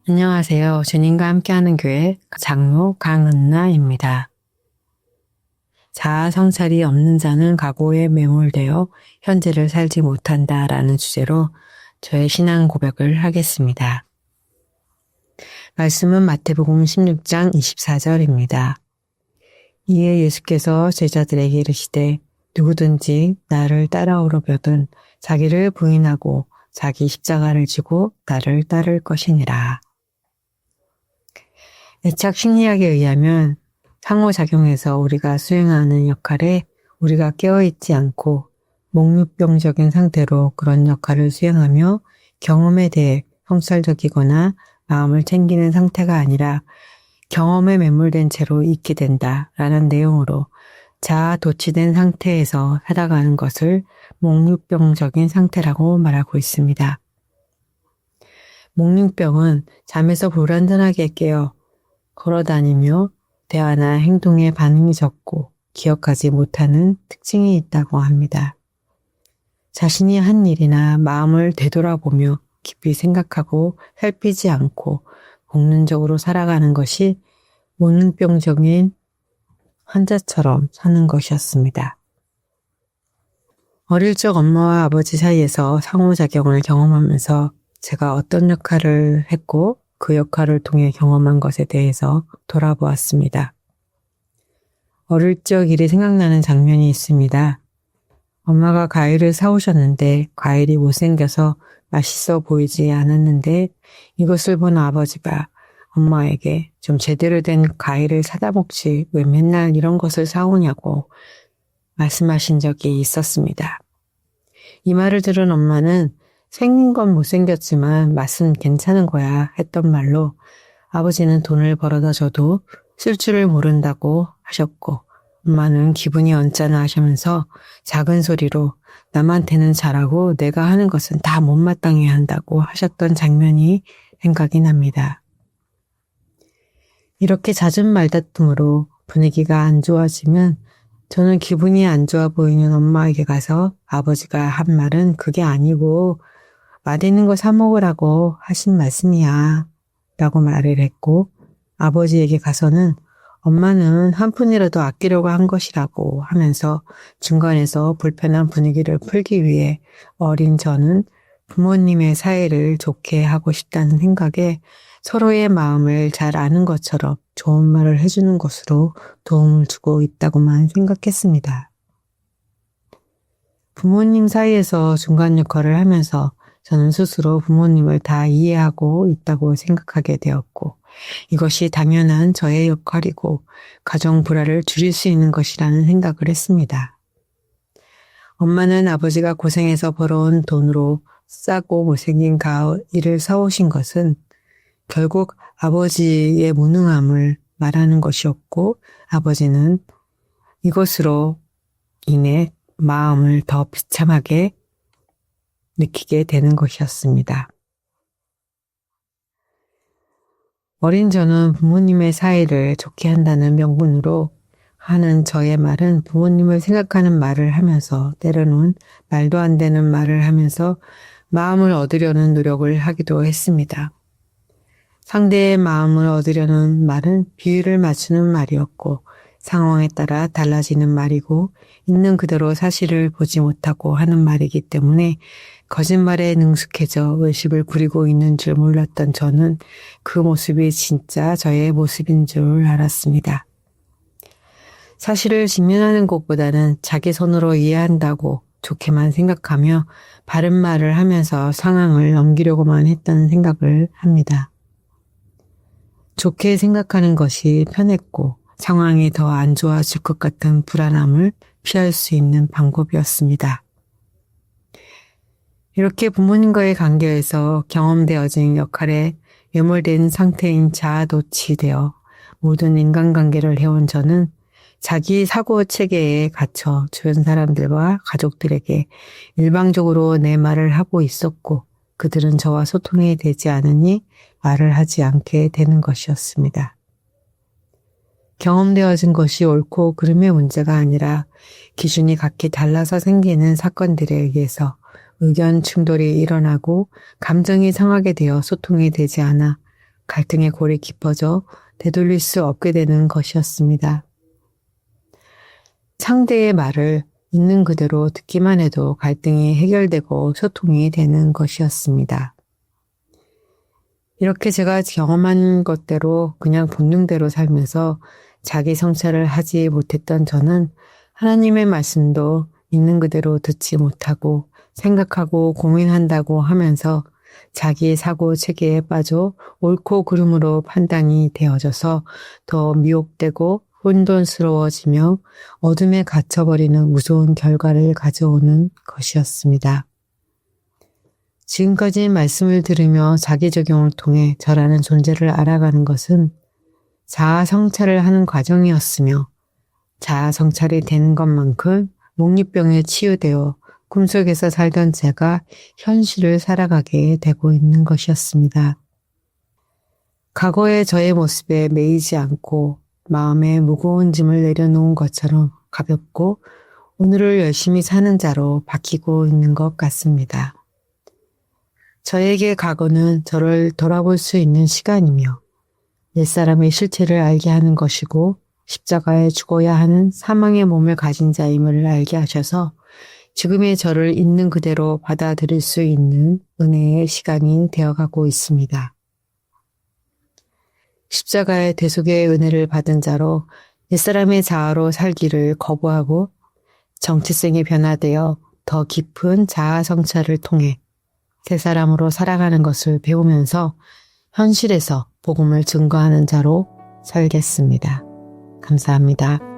안녕하세요. 주님과 함께하는 교회 장로 강은나입니다. 자아 성찰이 없는 자는 과거에 매몰되어 현재를 살지 못한다라는 주제로 저의 신앙 고백을 하겠습니다. 말씀은 마태복음 16장 24절입니다. 이에 예수께서 제자들에게 이르시되 누구든지 나를 따라오려거든 자기를 부인하고 자기 십자가를 지고 나를 따를 것이니라. 애착 심리학에 의하면 상호작용에서 우리가 수행하는 역할에 우리가 깨어있지 않고 몽유병적인 상태로 그런 역할을 수행하며 경험에 대해 성찰적이거나 마음을 챙기는 상태가 아니라 경험에 매몰된 채로 있게 된다라는 내용으로 자아 도취된 상태에서 살아가는 것을 몽유병적인 상태라고 말하고 있습니다. 몽유병은 잠에서 불완전하게 깨어 걸어다니며 대화나 행동에 반응이 적고 기억하지 못하는 특징이 있다고 합니다. 자신이 한 일이나 마음을 되돌아보며 깊이 생각하고 살피지 않고 본능적으로 살아가는 것이 몽유병적인 환자처럼 사는 것이었습니다. 어릴 적 엄마와 아버지 사이에서 상호작용을 경험하면서 제가 어떤 역할을 했고 그 역할을 통해 경험한 것에 대해서 돌아보았습니다. 어릴 적 일이 생각나는 장면이 있습니다. 엄마가 과일을 사오셨는데 과일이 못생겨서 맛있어 보이지 않았는데 이것을 본 아버지가 엄마에게 좀 제대로 된 과일을 사다 먹지 왜 맨날 이런 것을 사오냐고 말씀하신 적이 있었습니다. 이 말을 들은 엄마는 생긴 건 못생겼지만 맛은 괜찮은 거야 했던 말로 아버지는 돈을 벌어다 줘도 쓸 줄을 모른다고 하셨고 엄마는 기분이 언짢아 하시면서 작은 소리로 남한테는 잘하고 내가 하는 것은 다 못마땅해 한다고 하셨던 장면이 생각이 납니다. 이렇게 잦은 말다툼으로 분위기가 안 좋아지면 저는 기분이 안 좋아 보이는 엄마에게 가서 아버지가 한 말은 그게 아니고 맛있는 거 사 먹으라고 하신 말씀이야 라고 말을 했고 아버지에게 가서는 엄마는 한 푼이라도 아끼려고 한 것이라고 하면서 중간에서 불편한 분위기를 풀기 위해 어린 저는 부모님의 사이를 좋게 하고 싶다는 생각에 서로의 마음을 잘 아는 것처럼 좋은 말을 해주는 것으로 도움을 주고 있다고만 생각했습니다. 부모님 사이에서 중간 역할을 하면서 저는 스스로 부모님을 다 이해하고 있다고 생각하게 되었고 이것이 당연한 저의 역할이고 가정 불화를 줄일 수 있는 것이라는 생각을 했습니다. 엄마는 아버지가 고생해서 벌어온 돈으로 싸고 못생긴 과일을 사오신 것은 결국 아버지의 무능함을 말하는 것이었고 아버지는 이것으로 인해 마음을 더 비참하게 느끼게 되는 것이었습니다. 어린 저는 부모님의 사이를 좋게 한다는 명분으로 하는 저의 말은 부모님을 생각하는 말을 하면서 때로는 말도 안 되는 말을 하면서 마음을 얻으려는 노력을 하기도 했습니다. 상대의 마음을 얻으려는 말은 비율을 맞추는 말이었고 상황에 따라 달라지는 말이고 있는 그대로 사실을 보지 못하고 하는 말이기 때문에 거짓말에 능숙해져 의식을 부리고 있는 줄 몰랐던 저는 그 모습이 진짜 저의 모습인 줄 알았습니다. 사실을 직면하는 것보다는 자기 손으로 이해한다고 좋게만 생각하며 바른 말을 하면서 상황을 넘기려고만 했다는 생각을 합니다. 좋게 생각하는 것이 편했고 상황이 더 안 좋아질 것 같은 불안함을 피할 수 있는 방법이었습니다. 이렇게 부모님과의 관계에서 경험되어진 역할에 매몰된 상태인 자아도취되어 모든 인간관계를 해온 저는 자기 사고체계에 갇혀 주변 사람들과 가족들에게 일방적으로 내 말을 하고 있었고 그들은 저와 소통이 되지 않으니 말을 하지 않게 되는 것이었습니다. 경험되어진 것이 옳고 그름의 문제가 아니라 기준이 각기 달라서 생기는 사건들에 의해서 의견 충돌이 일어나고 감정이 상하게 되어 소통이 되지 않아 갈등의 골이 깊어져 되돌릴 수 없게 되는 것이었습니다. 상대의 말을 있는 그대로 듣기만 해도 갈등이 해결되고 소통이 되는 것이었습니다. 이렇게 제가 경험한 것대로 그냥 본능대로 살면서 자기 성찰을 하지 못했던 저는 하나님의 말씀도 있는 그대로 듣지 못하고 생각하고 고민한다고 하면서 자기의 사고 체계에 빠져 옳고 그름으로 판단이 되어져서 더 미혹되고 혼돈스러워지며 어둠에 갇혀버리는 무서운 결과를 가져오는 것이었습니다. 지금까지 말씀을 들으며 자기 적용을 통해 저라는 존재를 알아가는 것은 자아 성찰을 하는 과정이었으며 자아 성찰이 되는 것만큼 몽유병에 치유되어 꿈속에서 살던 제가 현실을 살아가게 되고 있는 것이었습니다. 과거의 저의 모습에 매이지 않고 마음에 무거운 짐을 내려놓은 것처럼 가볍고 오늘을 열심히 사는 자로 바뀌고 있는 것 같습니다. 저에게 과거는 저를 돌아볼 수 있는 시간이며 옛사람의 실체를 알게 하는 것이고 십자가에 죽어야 하는 사망의 몸을 가진 자임을 알게 하셔서 지금의 저를 있는 그대로 받아들일 수 있는 은혜의 시간이 되어가고 있습니다. 십자가의 대속의 은혜를 받은 자로 옛사람의 자아로 살기를 거부하고 정체성이 변화되어 더 깊은 자아 성찰을 통해 새 사람으로 살아가는 것을 배우면서 현실에서 복음을 증거하는 자로 살겠습니다. 감사합니다.